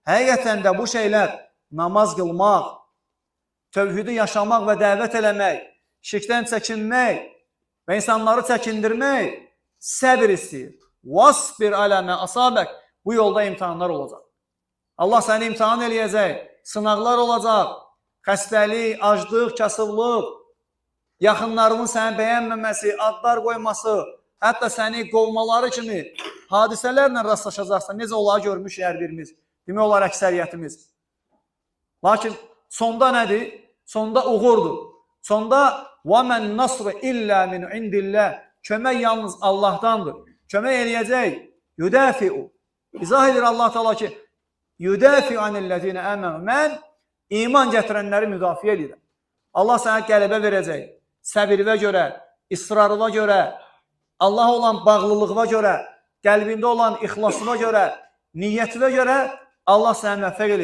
Həqiqətən də bu şeylər namaz qılmaq, tövhidi yaşamaq və dəvət eləmək, şirkdən çəkinmək və insanları çəkindirmək səbir istəyir. Vasbir alə mə asabək. Bu yolda imtihanlar olacaq. Allah səni imtihan eləyəcək, sınaqlar olacaq, xəstəlik, aclıq, kasıblıq, yaxınlarının səni bəyənməməsi, adlar qoyması, hətta səni qovmaları kimi hadisələrlə rastlaşacaqsan. Necə onları görmüşük hər birimiz, demək olar əksəriyyətimiz. Lakin sonda nədir? Sonda uğurdur. Sonda وَمَنْ نَصْرِ إِلَّا مِنْ عِنْدِ اللّٰهِ. Kömək yalnız Allah'tandır. Kömək eləyəcək. يُدَافِعُ. İzah edir Allah Teala ki, يُدَافِعُ عَنِ الَّذِينَ آمَنُوا. Mən iman gətirənləri müdafiə edirəm. Allah sənə qələbə verəcək. Səbirvə görə, israrına görə, Allaha olan bağlılığına görə, qəlbində olan ixlasına görə, niyyətinə görə Allah səni müvəffəq eləyəcək.